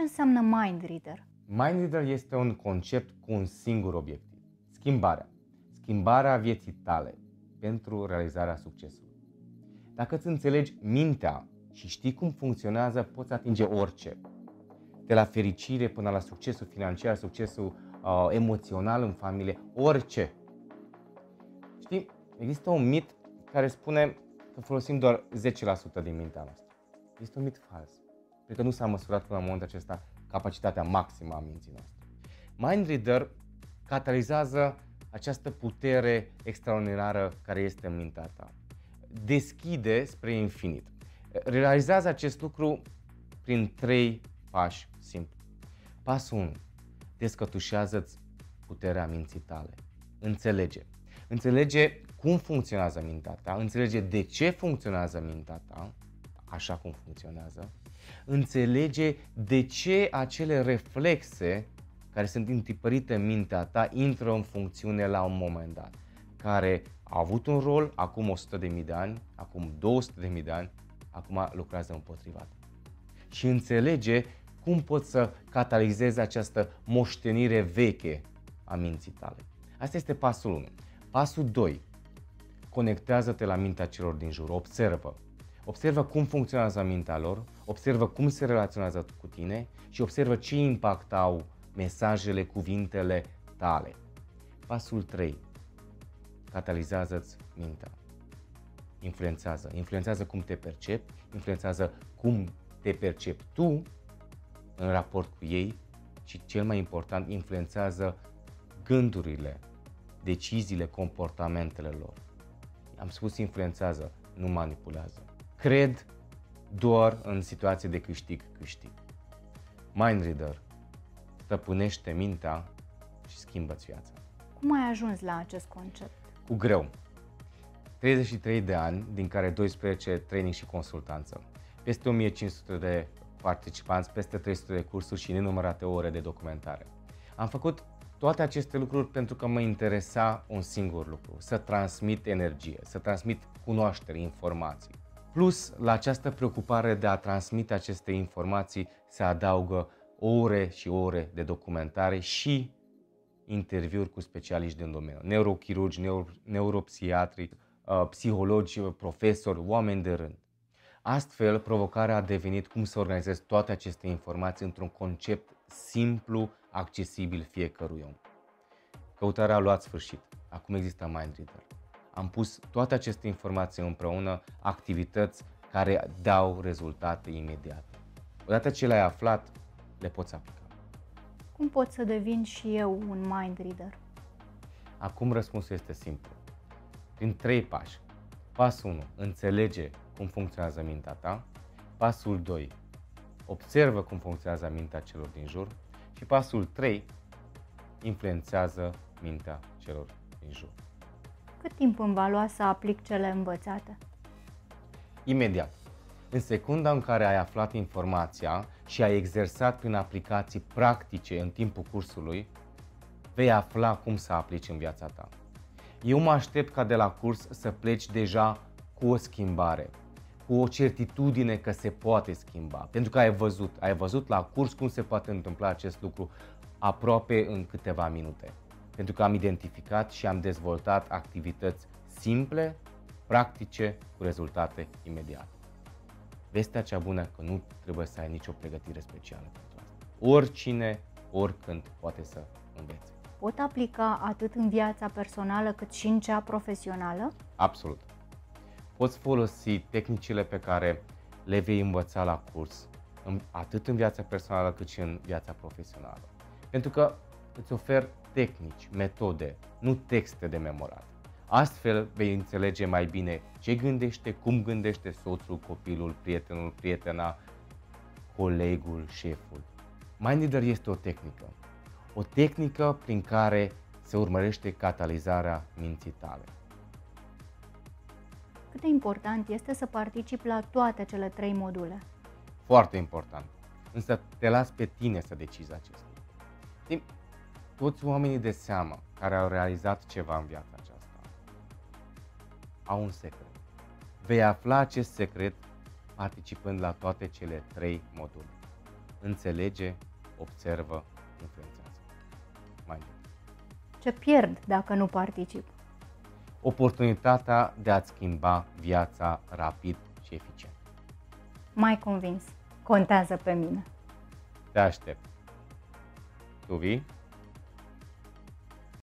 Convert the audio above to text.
înseamnă Mind Reader? Mind Reader este un concept cu un singur obiectiv: schimbarea. Schimbarea vieții tale pentru realizarea succesului. Dacă îți înțelegi mintea și știi cum funcționează, poți atinge orice. De la fericire până la succesul financiar, succesul emoțional în familie, orice. Știi, există un mit care spune că folosim doar 10% din mintea noastră. Este un mit fals. Pentru că nu s-a măsurat până în momentul acesta capacitatea maximă a minții noastre. Mind Reader catalizează această putere extraordinară care este în mintea ta. Deschide spre infinit. Realizează acest lucru prin 3 pași simpli. Pasul 1. Descătușează-ți puterea minții tale. Înțelege. Înțelege cum funcționează mintea ta, înțelege de ce funcționează mintea ta, așa cum funcționează, înțelege de ce acele reflexe care sunt întipărite în mintea ta intră în funcțiune la un moment dat, care au avut un rol acum 100.000 de ani, acum 200.000 de ani, acum lucrează împotriva ta. Și înțelege cum poți să catalizezi această moștenire veche a minții tale. Asta este pasul 1. Pasul 2. Conectează-te la mintea celor din jur. Observă. Observă cum funcționează mintea lor, observă cum se relaționează cu tine și observă ce impact au mesajele, cuvintele tale. Pasul 3. Catalizează-ți mintea. Influențează. Influențează cum te percepi, influențează cum te percepi tu în raport cu ei și, cel mai important, influențează gândurile, deciziile, comportamentele lor. Am spus influențează, nu manipulează. Cred doar în situație de câștig-câștig. Mind Reader stăpânește mintea și schimbă-ți viața. Cum ai ajuns la acest concept? Cu greu. 33 de ani, din care 12 training și consultanță. Peste 1500 de participanți, peste 300 de cursuri și nenumărate ore de documentare. Am făcut toate aceste lucruri pentru că mă interesa un singur lucru: să transmit energie, să transmit cunoaștere, informații. Plus, la această preocupare de a transmite aceste informații se adaugă ore și ore de documentare și interviuri cu specialiști din domeniu, neurochirurgi, neuropsihiatri, psihologi, profesori, oameni de rând. Astfel, provocarea a devenit cum să organizez toate aceste informații într-un concept simplu, accesibil fiecărui om. Căutarea a luat sfârșit. Acum există Mind Reader. Am pus toate aceste informații împreună, activități care dau rezultate imediate. Odată ce le-ai aflat, le poți aplica. Cum pot să devin și eu un Mind Reader? Acum răspunsul este simplu. Prin 3 pași. Pasul 1. Înțelege cum funcționează mintea ta. Pasul 2. Observă cum funcționează mintea celor din jur. Și pasul 3. Influențează mintea celor din jur. Cât timp îmi va lua să aplic cele învățate? Imediat. În secunda în care ai aflat informația și ai exersat prin aplicații practice în timpul cursului, vei afla cum să aplici în viața ta. Eu mă aștept ca de la curs să pleci deja cu o schimbare, cu o certitudine că se poate schimba. Pentru că ai văzut la curs cum se poate întâmpla acest lucru aproape în câteva minute. Pentru că am identificat și am dezvoltat activități simple, practice, cu rezultate imediate. Vestea cea bună că nu trebuie să ai nicio pregătire specială pentru asta. Oricine, oricând poate să învețe. Pot aplica atât în viața personală cât și în cea profesională? Absolut. Poți folosi tehnicile pe care le vei învăța la curs, atât în viața personală cât și în viața profesională. Pentru că îți ofer tehnici, metode, nu texte de memorat. Astfel vei înțelege mai bine ce gândește, cum gândește soțul, copilul, prietenul, prietena, colegul, șeful. Mind Reader este o tehnică. O tehnică prin care se urmărește catalizarea minții tale. Cât de important este să particip la toate cele 3 module? Foarte important. Însă te las pe tine să decizi acest lucru. Toți oamenii de seamă care au realizat ceva în viața aceasta au un secret. Vei afla acest secret participând la toate cele 3 module. înțelege, observă, influențează. Mai mult. Ce pierd dacă nu particip? Oportunitatea de a-ți schimba viața rapid și eficient. Mai convins. Contează pe mine. Te aștept. Tu vii?